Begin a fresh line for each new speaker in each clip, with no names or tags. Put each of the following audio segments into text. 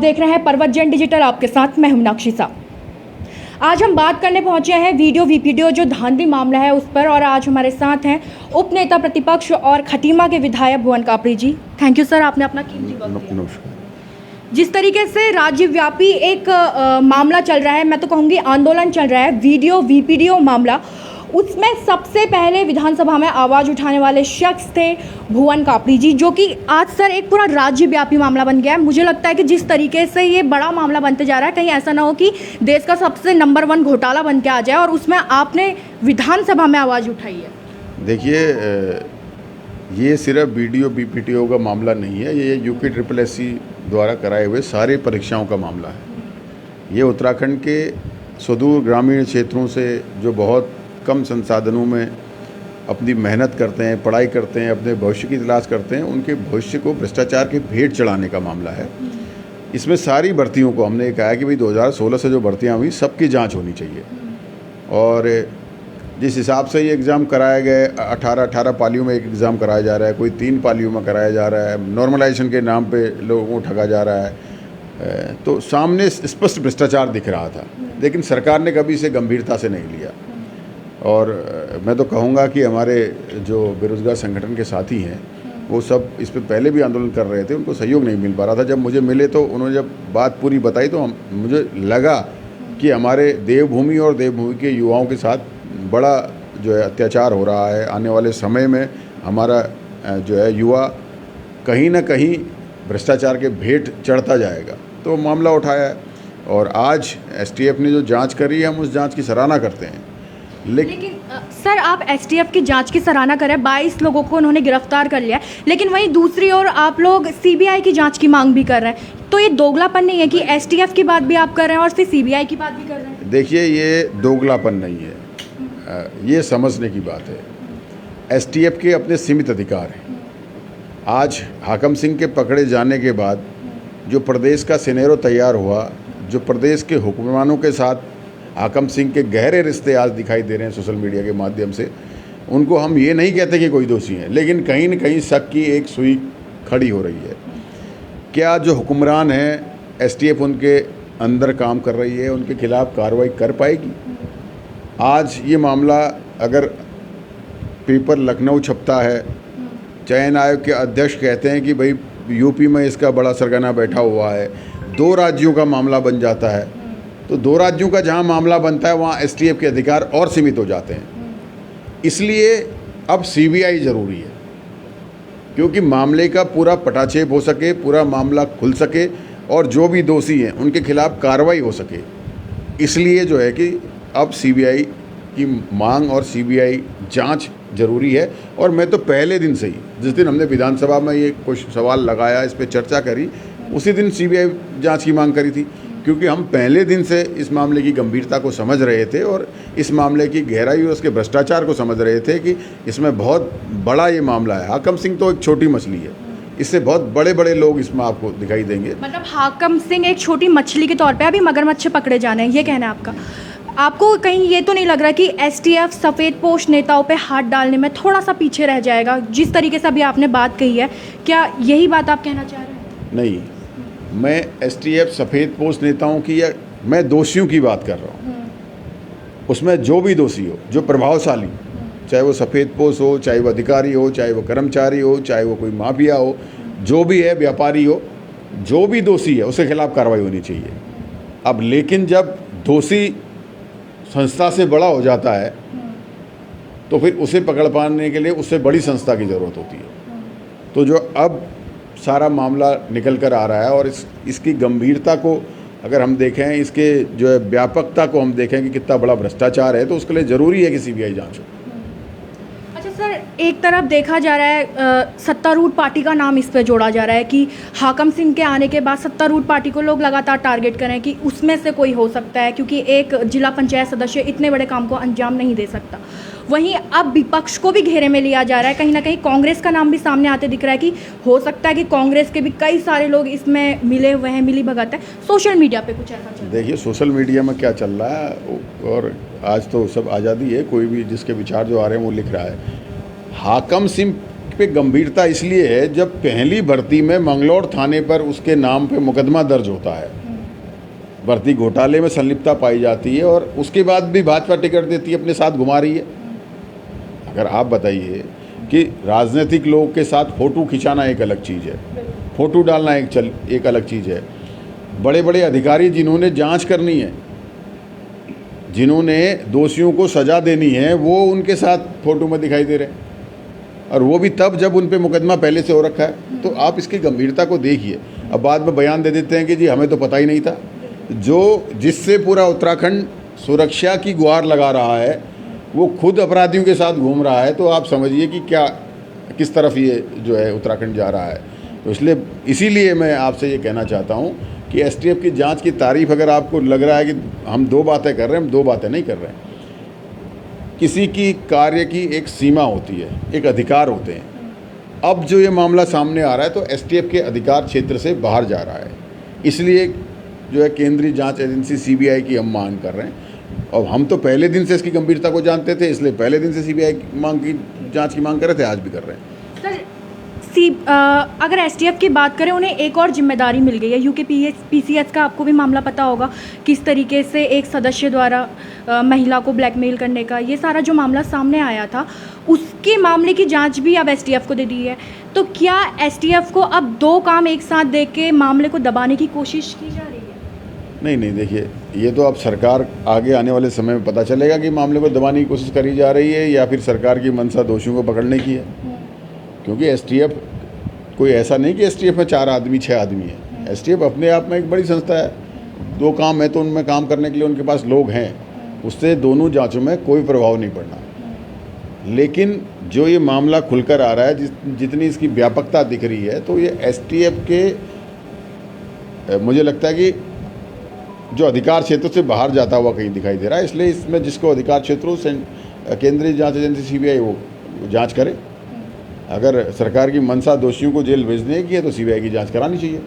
देख रहे हैं पर्वत जैन डिजिटल, आपके साथ मैं हूं मीनाक्षी साहब। आज हम बात करने पहुंचे हैं वीडियो जो धांधली मामला है उस पर, और आज हमारे साथ हैं उप नेता प्रतिपक्ष और खटीमा के विधायक भुवन कापड़ी जी। थैंक यू सर, आपने अपना कीमती वक्त दिया। जिस तरीके से राज्यव्यापी एक मामला चल रहा है, मैं तो कहूँगी आंदोलन चल रहा है, वीडियो मामला, उसमें सबसे पहले विधानसभा में आवाज़ उठाने वाले शख्स थे भुवन कापड़ी जी, जो कि आज सर एक पूरा राज्यव्यापी मामला बन गया है। मुझे लगता है कि जिस तरीके से ये बड़ा मामला बनते जा रहा है, कहीं ऐसा ना हो कि देश का सबसे नंबर 1 घोटाला बन के आ जाए, और उसमें आपने विधानसभा में आवाज़ उठाई है।
देखिए, ये सिर्फ बीपीटीओ का मामला नहीं है, ये यूपीएससी द्वारा कराए हुए सारी परीक्षाओं का मामला है। ये उत्तराखंड के सुदूर ग्रामीण क्षेत्रों से जो बहुत कम संसाधनों में अपनी मेहनत करते हैं, पढ़ाई करते हैं, अपने भविष्य की तलाश करते हैं, उनके भविष्य को भ्रष्टाचार के भेंट चढ़ाने का मामला है। इसमें सारी भर्तियों को हमने कहा कि भाई 2016 से जो भर्तियां हुई सबकी जांच होनी चाहिए, और जिस हिसाब से ये एग्ज़ाम कराए गए 18 पालियों में एक एग्ज़ाम कराया जा रहा है, कोई 3 पालियों में कराया जा रहा है, नॉर्मलाइजेशन के नाम पे लोगों को ठगा जा रहा है, तो सामने स्पष्ट भ्रष्टाचार दिख रहा था। लेकिन सरकार ने कभी इसे गंभीरता से नहीं लिया, और मैं तो कहूँगा कि हमारे जो बेरोज़गार संगठन के साथी हैं वो सब इस पर पहले भी आंदोलन कर रहे थे, उनको सहयोग नहीं मिल पा रहा था। जब मुझे मिले तो उन्होंने जब बात पूरी बताई तो मुझे लगा कि हमारे देवभूमि और देवभूमि के युवाओं के साथ बड़ा जो है अत्याचार हो रहा है। आने वाले समय में हमारा जो है युवा कहीं ना कहीं भ्रष्टाचार के भेंट चढ़ता जाएगा, तो मामला उठाया है। और आज एसटीएफ ने जो जांच करी है, हम उस जांच की सराहना करते हैं।
लेकिन सर, आप एसटीएफ की जांच की सराहना कर रहे हैं, 22 लोगों को उन्होंने गिरफ्तार कर लिया है, लेकिन वहीं दूसरी ओर आप लोग सीबीआई की जांच की मांग भी कर रहे हैं, तो ये दोगलापन नहीं है कि एसटीएफ की बात भी आप कर रहे हैं और फिर सीबीआई की बात भी कर रहे हैं?
देखिए, ये दोगलापन नहीं है, ये समझने की बात है। एसटीएफ के अपने सीमित अधिकार हैं। आज हाकम सिंह के पकड़े जाने के बाद जो प्रदेश का सिनेरियो तैयार हुआ, जो प्रदेश के हुक्मरानों के साथ हाकम सिंह के गहरे रिश्ते आज दिखाई दे रहे हैं सोशल मीडिया के माध्यम से, उनको हम ये नहीं कहते कि कोई दोषी हैं, लेकिन कहीं न कहीं शक की एक सुई खड़ी हो रही है। क्या जो हुक्मरान हैं, एसटीएफ उनके अंदर काम कर रही है, उनके खिलाफ कार्रवाई कर पाएगी? आज ये मामला अगर पेपर लखनऊ छपता है, चयन आयोग के अध्यक्ष कहते हैं कि भाई यूपी में इसका बड़ा सरगना बैठा हुआ है, 2 राज्यों का मामला बन जाता है, तो 2 राज्यों का जहां मामला बनता है वहां एसटीएफ के अधिकार और सीमित हो जाते हैं। इसलिए अब सीबीआई ज़रूरी है, क्योंकि मामले का पूरा पटाक्षेप हो सके, पूरा मामला खुल सके, और जो भी दोषी हैं उनके खिलाफ कार्रवाई हो सके। इसलिए जो है कि अब सीबीआई की मांग और सीबीआई जांच ज़रूरी है। और मैं तो पहले दिन से ही, जिस दिन हमने विधानसभा में ये कुछ सवाल लगाया, इस पर चर्चा करी, उसी दिन सीबीआई जांच की मांग करी थी, क्योंकि हम पहले दिन से इस मामले की गंभीरता को समझ रहे थे और इस मामले की गहराई और उसके भ्रष्टाचार को समझ रहे थे कि इसमें बहुत बड़ा ये मामला है। हाकम सिंह तो एक छोटी मछली है, इससे बहुत बड़े बड़े लोग इसमें आपको दिखाई देंगे।
मतलब हाकम सिंह एक छोटी मछली के तौर पे अभी मगरमच्छ पकड़े जाने हैं, ये कहना है आपका? आपको कहीं ये तो नहीं लग रहा कि एसटीएफ सफ़ेदपोश नेताओं पे हाथ डालने में थोड़ा सा पीछे रह जाएगा? जिस तरीके से अभी आपने बात कही है, क्या यही बात आप कहना चाह रहे हैं?
नहीं, मैं एसटीएफ सफ़ेदपोश नेताओं की या मैं दोषियों की बात कर रहा हूँ। उसमें जो भी दोषी हो, जो प्रभावशाली, चाहे वो सफ़ेदपोश हो, चाहे वो अधिकारी हो, चाहे वो कर्मचारी हो, चाहे वो कोई माफिया हो, जो भी है, व्यापारी हो, जो भी दोषी है उसके खिलाफ कार्रवाई होनी चाहिए। अब लेकिन जब दोषी संस्था से बड़ा हो जाता है तो फिर उसे पकड़ पाने के लिए उससे बड़ी संस्था की ज़रूरत होती है। तो जो अब सारा मामला निकल कर आ रहा है, और इसकी गंभीरता को अगर हम देखें, इसके जो है व्यापकता को हम देखें कि कितना बड़ा भ्रष्टाचार है, तो उसके लिए ज़रूरी है कि सीबीआई जांच हो।
अच्छा सर, एक तरफ देखा जा रहा है सत्तारूढ़ पार्टी का नाम इस पे जोड़ा जा रहा है कि हाकम सिंह के आने के बाद सत्तारूढ़ पार्टी को लोग लगातार टारगेट करें कि उसमें से कोई हो सकता है, क्योंकि एक जिला पंचायत सदस्य इतने बड़े काम को अंजाम नहीं दे सकता। वहीं अब विपक्ष को भी घेरे में लिया जा रहा है, कहीं ना कहीं कांग्रेस का नाम भी सामने आते दिख रहा है कि हो सकता है कि कांग्रेस के भी कई सारे लोग इसमें मिले हुए हैं, मिली भगत है। सोशल मीडिया पे कुछ ऐसा चल रहा है?
देखिए, सोशल मीडिया में क्या चल रहा है, और आज तो सब आज़ादी है, कोई भी जिसके विचार जो आ रहे हैं वो लिख रहा है। हाकम सिंह पे गंभीरता इसलिए है जब पहली भर्ती में मंगलौर थाने पर उसके नाम पे मुकदमा दर्ज होता है, भर्ती घोटाले में संलिप्तता पाई जाती है और उसके बाद भी भाजपा टिकट देती है, अपने साथ घुमा रही है। अगर आप बताइए कि राजनीतिक लोग के साथ फ़ोटो खिंचाना एक अलग चीज़ है, फ़ोटो डालना एक अलग चीज़ है। बड़े बड़े अधिकारी जिन्होंने जांच करनी है, जिन्होंने दोषियों को सज़ा देनी है, वो उनके साथ फ़ोटो में दिखाई दे रहे हैं, और वो भी तब जब उन पे मुकदमा पहले से हो रखा है। तो आप इसकी गंभीरता को देखिए। अब बाद में बयान दे देते हैं कि जी हमें तो पता ही नहीं था। जिससे पूरा उत्तराखंड सुरक्षा की गुहार लगा रहा है, वो खुद अपराधियों के साथ घूम रहा है। तो आप समझिए कि किस तरफ ये जो है उत्तराखंड जा रहा है। तो इसीलिए मैं आपसे ये कहना चाहता हूँ कि एसटीएफ की जांच की तारीफ अगर आपको लग रहा है कि हम दो बातें कर रहे हैं, हम दो बातें नहीं कर रहे हैं। किसी की कार्य की एक सीमा होती है, एक अधिकार होते हैं। अब जो ये मामला सामने आ रहा है तो एसटीएफ के अधिकार क्षेत्र से बाहर जा रहा है, इसलिए जो है केंद्रीय जांच एजेंसी सीबीआई की हम मांग कर रहे हैं। और हम तो पहले दिन से इसकी गंभीरता को जानते थे, इसलिए पहले दिन से सीबीआई की जांच की मांग कर रहे थे, आज भी कर रहे हैं।
अगर एसटीएफ की बात करें, उन्हें एक और जिम्मेदारी मिल गई है। यूके पीसीएस का आपको भी मामला पता होगा, किस तरीके से एक सदस्य द्वारा महिला को ब्लैकमेल करने का ये सारा जो मामला सामने आया था, उसके मामले की जांच भी अब एसटीएफ को दे दी है। तो क्या एसटीएफ को अब दो काम एक साथ दे के मामले को दबाने की कोशिश की जा रही है?
नहीं, देखिए, ये तो अब सरकार आगे आने वाले समय में पता चलेगा कि मामले को दबाने की कोशिश करी जा रही है या फिर सरकार की मंशा दोषियों को पकड़ने की है। क्योंकि एसटीएफ कोई ऐसा नहीं कि एसटीएफ में 4 आदमी 6 आदमी है। एसटीएफ अपने आप में एक बड़ी संस्था है। दो काम है तो उनमें काम करने के लिए उनके पास लोग हैं, उससे दोनों जांचों में कोई प्रभाव नहीं पड़ना। लेकिन जो ये मामला खुलकर आ रहा है, जितनी इसकी व्यापकता दिख रही है, तो ये एसटीएफ के मुझे लगता है कि जो अधिकार क्षेत्र से बाहर जाता हुआ कहीं दिखाई दे रहा है। इसलिए इसमें जिसको अधिकार क्षेत्र हो, केंद्रीय जांच एजेंसी सीबीआई वो जांच करे। अगर सरकार की मंशा दोषियों को जेल भेजने की है तो सीबीआई की जांच करानी चाहिए।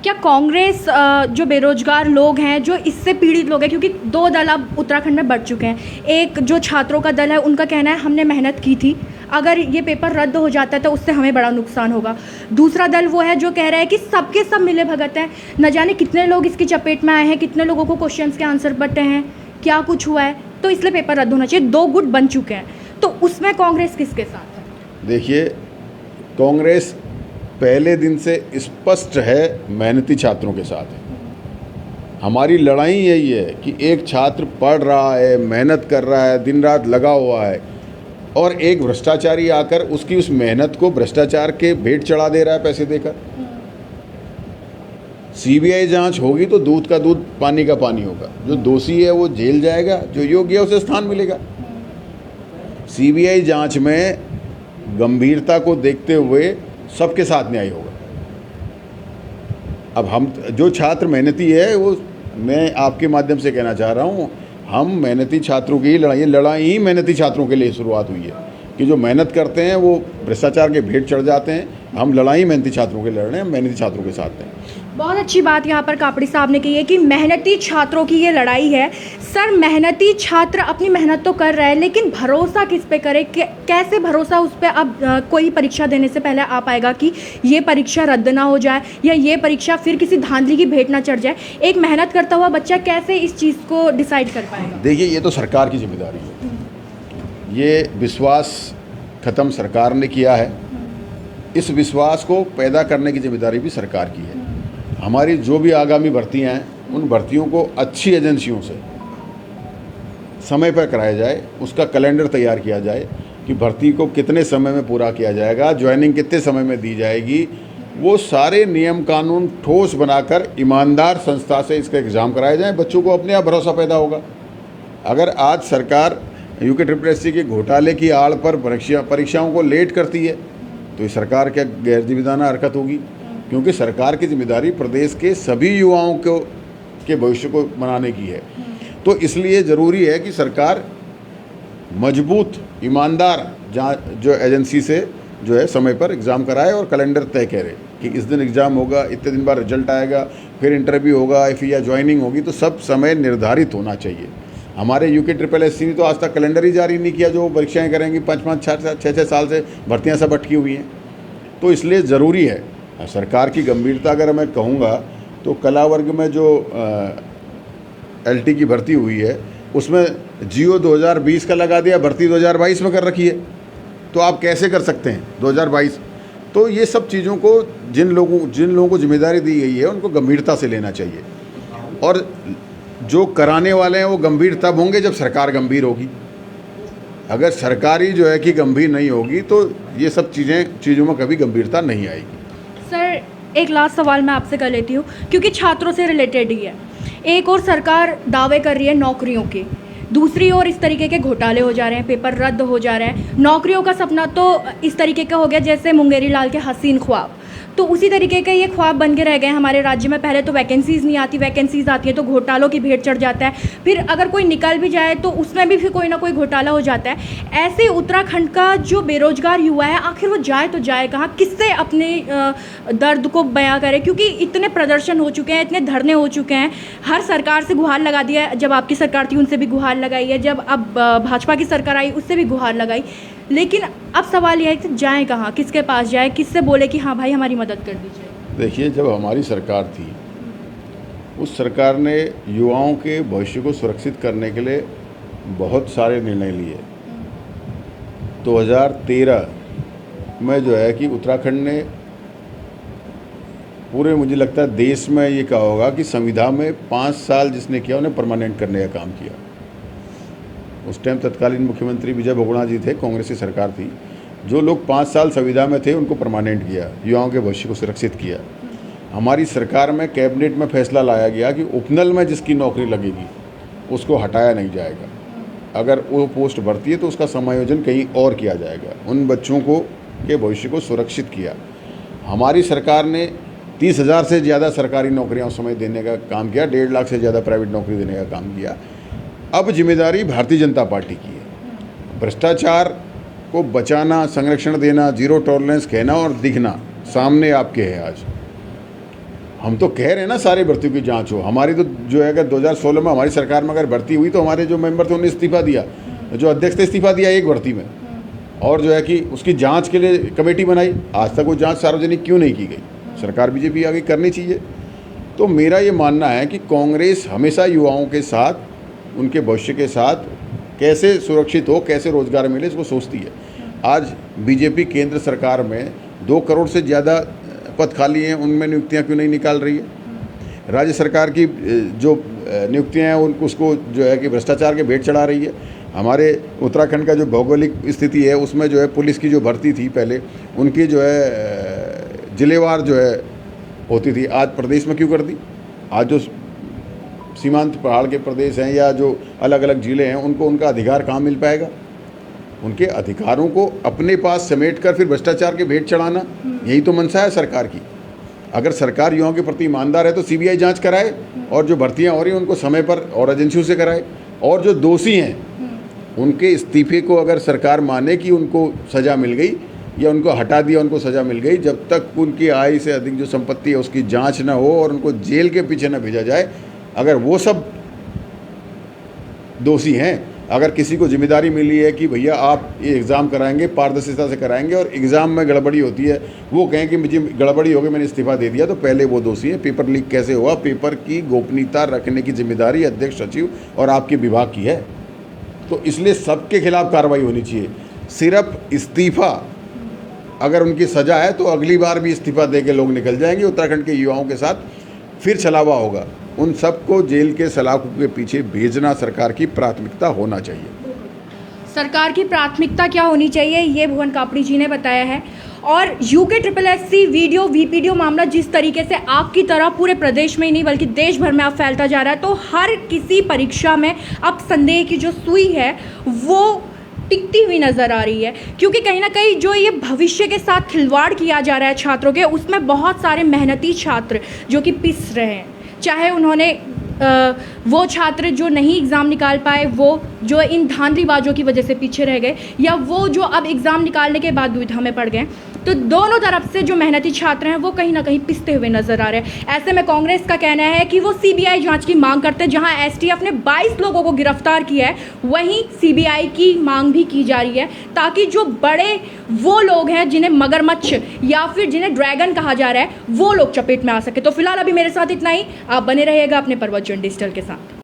क्या कांग्रेस जो बेरोजगार लोग हैं, जो इससे पीड़ित लोग हैं, क्योंकि 2 दल अब उत्तराखंड में बढ़ चुके हैं। एक जो छात्रों का दल है, उनका कहना है हमने मेहनत की थी, अगर ये पेपर रद्द हो जाता है तो उससे हमें बड़ा नुकसान होगा। दूसरा दल वो है जो कह रहा है कि सबके सब मिले भगत हैं, न जाने कितने लोग इसकी चपेट में आए हैं, कितने लोगों को क्वेश्चंस के आंसर बटे हैं, क्या कुछ हुआ है, तो इसलिए पेपर रद्द होना चाहिए। 2 गुट बन चुके हैं, तो उसमें कांग्रेस किसके साथ है?
देखिए, कांग्रेस पहले दिन से स्पष्ट है मेहनती छात्रों के साथ है। हमारी लड़ाई यही है कि एक छात्र पढ़ रहा है, मेहनत कर रहा है, दिन रात लगा हुआ है, और एक भ्रष्टाचारी आकर उसकी उस मेहनत को भ्रष्टाचार के भेंट चढ़ा दे रहा है पैसे देकर। सीबीआई जांच होगी तो दूध का दूध पानी का पानी होगा। जो दोषी है वो जेल जाएगा, जो योग्य है उसे स्थान मिलेगा। सीबीआई जांच में गंभीरता को देखते हुए सबके साथ न्याय होगा। अब हम जो छात्र मेहनती है, वो मैं आपके माध्यम से कहना चाह रहा हूँ, हम मेहनती छात्रों की लड़ाई ही मेहनती छात्रों के लिए शुरुआत हुई है कि जो मेहनत करते हैं वो भ्रष्टाचार के भेंट चढ़ जाते हैं। हम लड़ाई मेहनती छात्रों के लड़ रहे हैं, मेहनती छात्रों के साथ हैं।
बहुत अच्छी बात यहाँ पर कापड़ी साहब ने की है कि मेहनती छात्रों की ये लड़ाई है। सर, मेहनती छात्र अपनी मेहनत तो कर रहा है, लेकिन भरोसा किस पे करे? कैसे भरोसा उस पर अब कोई परीक्षा देने से पहले आ पाएगा कि ये परीक्षा रद्द ना हो जाए या ये परीक्षा फिर किसी धांधली की भेंट ना चढ़ जाए? एक मेहनत करता हुआ बच्चा कैसे इस चीज़ को डिसाइड कर पाएगा?
देखिए, ये तो सरकार की जिम्मेदारी है। ये विश्वास ख़त्म सरकार ने किया है, इस विश्वास को पैदा करने की जिम्मेदारी भी सरकार की है। हमारी जो भी आगामी भर्तियां हैं, उन भर्तियों को अच्छी एजेंसियों से समय पर कराया जाए, उसका कैलेंडर तैयार किया जाए कि भर्ती को कितने समय में पूरा किया जाएगा, ज्वाइनिंग कितने समय में दी जाएगी। वो सारे नियम कानून ठोस बनाकर ईमानदार संस्था से इसका एग्ज़ाम कराया जाए, बच्चों को अपने आप भरोसा पैदा होगा। अगर आज सरकार यूके के घोटाले की आड़ पर परीक्षाओं को लेट करती है तो ये सरकार क्या गैर जिम्मेदाराना हरकत होगी? क्योंकि सरकार की जिम्मेदारी प्रदेश के सभी युवाओं के भविष्य को बनाने की है। तो इसलिए ज़रूरी है कि सरकार मजबूत ईमानदार जो एजेंसी से जो है समय पर एग्ज़ाम कराए और कैलेंडर तय करे कि इस दिन एग्ज़ाम होगा, इतने दिन बाद रिजल्ट आएगा, फिर इंटरव्यू होगा, फिर या ज्वाइनिंग होगी। तो सब समय निर्धारित होना चाहिए। हमारे यूके SSSC ने तो आज तक कैलेंडर ही जारी नहीं किया जो परीक्षाएं करेंगी। 5-5, 6-6 साल से भर्तियां सब अटकी हुई हैं। तो इसलिए ज़रूरी है सरकार की गंभीरता। अगर मैं कहूँगा तो कला वर्ग में जो LT की भर्ती हुई है उसमें जियो 2020 का लगा दिया, भर्ती 2022 में कर रखी है। तो आप कैसे कर सकते हैं 2022? तो ये सब चीज़ों को जिन लोगों को जिम्मेदारी दी गई है उनको गंभीरता से लेना चाहिए। और जो कराने वाले हैं वो गंभीर तब होंगे जब सरकार गंभीर होगी। अगर सरकारी जो है कि गंभीर नहीं होगी तो ये सब चीज़ों में कभी गंभीरता नहीं आएगी।
सर, एक लास्ट सवाल मैं आपसे कर लेती हूँ, क्योंकि छात्रों से रिलेटेड ही है। एक और सरकार दावे कर रही है नौकरियों के, दूसरी ओर इस तरीके के घोटाले हो जा रहे हैं, पेपर रद्द हो जा रहे हैं। नौकरियों का सपना तो इस तरीके का हो गया जैसे मुंगेरी लाल के हसीन ख्वाब, तो उसी तरीके के ये ख्वाब बन के रह गए हमारे राज्य में। पहले तो वैकेंसीज़ नहीं आती, वैकेंसीज़ आती है तो घोटालों की भेंट चढ़ जाता है, फिर अगर कोई निकल भी जाए तो उसमें भी फिर कोई ना कोई घोटाला हो जाता है। ऐसे उत्तराखंड का जो बेरोजगार युवा है, आखिर वो जाए तो जाए कहाँ, किससे अपने दर्द को बयां करे? क्योंकि इतने प्रदर्शन हो चुके हैं, इतने धरने हो चुके हैं, हर सरकार से गुहार लगा दिया। जब आपकी सरकार थी उनसे भी गुहार लगाई है, जब अब भाजपा की सरकार आई उससे भी गुहार लगाई, लेकिन अब सवाल यह है कि जाएँ कहाँ, किसके पास जाए, किससे बोले कि हाँ भाई हमारी मदद कर दीजिए?
देखिए, जब हमारी सरकार थी उस सरकार ने युवाओं के भविष्य को सुरक्षित करने के लिए बहुत सारे निर्णय लिए। 2013 में जो है कि उत्तराखंड ने पूरे, मुझे लगता है देश में ये कहा होगा कि संविदा में 5 साल जिसने किया उन्हें परमानेंट करने का काम किया। उस टाइम तत्कालीन मुख्यमंत्री विजय बहुगुणा जी थे, कांग्रेस की सरकार थी। जो लोग 5 साल संविदा में थे उनको परमानेंट किया, युवाओं के भविष्य को सुरक्षित किया। हमारी सरकार में कैबिनेट में फैसला लाया गया कि उपनल में जिसकी नौकरी लगेगी उसको हटाया नहीं जाएगा। अगर वो पोस्ट भरती है तो उसका समायोजन कहीं और किया जाएगा। उन बच्चों को के भविष्य को सुरक्षित किया। हमारी सरकार ने 30,000 से ज़्यादा सरकारी नौकरियां उस समय देने का काम किया, 1.5 लाख से ज़्यादा प्राइवेट नौकरी देने का काम किया। अब जिम्मेदारी भारतीय जनता पार्टी की है। भ्रष्टाचार को बचाना, संरक्षण देना, जीरो टॉलरेंस कहना और दिखना सामने आपके है। आज हम तो कह रहे हैं ना सारे भर्तियों की जांच हो। हमारी तो जो है अगर 2016 में हमारी सरकार में अगर भर्ती हुई तो हमारे जो मेंबर थे उन्होंने इस्तीफा दिया, जो अध्यक्ष थे इस्तीफा दिया एक भर्ती में, और जो है कि उसकी जांच के लिए कमेटी बनाई। आज तक वो जांच सार्वजनिक क्यों नहीं की गई? सरकार बीजेपी आगे करनी चाहिए। तो मेरा ये मानना है कि कांग्रेस हमेशा युवाओं के साथ, उनके भविष्य के साथ कैसे सुरक्षित हो, कैसे रोजगार मिले, इसको सोचती है। आज बीजेपी केंद्र सरकार में 2 करोड़ से ज़्यादा पद खाली हैं, उनमें नियुक्तियां क्यों नहीं निकाल रही है? राज्य सरकार की जो नियुक्तियां हैं उसको जो है कि भ्रष्टाचार के भेंट चढ़ा रही है। हमारे उत्तराखंड का जो भौगोलिक स्थिति है उसमें जो है पुलिस की जो भर्ती थी पहले, उनकी जो है जिलेवार जो है होती थी, आज प्रदेश में क्यों कर दी? आज जो सीमांत पहाड़ के प्रदेश हैं या जो अलग अलग जिले हैं उनको उनका अधिकार कहाँ मिल पाएगा? उनके अधिकारों को अपने पास समेट कर फिर भ्रष्टाचार के भेंट चढ़ाना, यही तो मंशा है सरकार की। अगर सरकार युवाओं के प्रति ईमानदार है तो CBI जांच कराए, और जो भर्तियां हो रही हैं उनको समय पर और एजेंसियों से कराए, और जो दोषी हैं उनके इस्तीफे को अगर सरकार माने कि उनको सज़ा मिल गई या उनको हटा दिया, उनको सज़ा मिल गई, जब तक उनकी आय से अधिक जो संपत्ति है उसकी जाँच न हो और उनको जेल के पीछे न भेजा जाए, अगर वो सब दोषी हैं, अगर किसी को जिम्मेदारी मिली है कि भैया आप ये एग्ज़ाम कराएंगे, पारदर्शिता से कराएंगे, और एग्ज़ाम में गड़बड़ी होती है, वो कहें कि मुझे गड़बड़ी हो गई मैंने इस्तीफा दे दिया, तो पहले वो दोषी है। पेपर लीक कैसे हुआ? पेपर की गोपनीयता रखने की जिम्मेदारी अध्यक्ष, सचिव और आपके विभाग की है। तो इसलिए सबके खिलाफ कार्रवाई होनी चाहिए। सिर्फ इस्तीफा अगर उनकी सज़ा है तो अगली बार भी इस्तीफा दे के लोग निकल जाएंगे। उत्तराखंड के युवाओं के साथ फिर छलावा होगा। उन सबको जेल के सलाखों के पीछे भेजना सरकार की प्राथमिकता होना चाहिए।
सरकार की प्राथमिकता क्या होनी चाहिए ये भुवन कापड़ी जी ने बताया है। और यूके SSSC वीडियो VPDO मामला जिस तरीके से आग की तरह पूरे प्रदेश में ही नहीं बल्कि देश भर में अब फैलता जा रहा है, तो हर किसी परीक्षा में अब संदेह की जो सुई है वो टिकती हुई नज़र आ रही है। क्योंकि कहीं ना कहीं जो ये भविष्य के साथ खिलवाड़ किया जा रहा है छात्रों के, उसमें बहुत सारे मेहनती छात्र जो कि पिस रहे हैं, चाहे उन्होंने वो छात्र जो नहीं एग्ज़ाम निकाल पाए, वो जो इन धांधलीबाजों की वजह से पीछे रह गए, या वो जो अब एग्ज़ाम निकालने के बाद दुविधा में पड़ गए, तो दोनों तरफ से जो मेहनती छात्र हैं वो कहीं ना कहीं पिसते हुए नजर आ रहे हैं। ऐसे में कांग्रेस का कहना है कि वो सीबीआई जांच की मांग करते हैं। जहां एसटीएफ ने 22 लोगों को गिरफ्तार किया है, वहीं सीबीआई की मांग भी की जा रही है, ताकि जो बड़े वो लोग हैं जिन्हें मगरमच्छ या फिर जिन्हें ड्रैगन कहा जा रहा है, वो लोग चपेट में आ सके। तो फिलहाल अभी मेरे साथ इतना ही। आप बने रहिएगा अपने प्रवचन डिजिटल के साथ।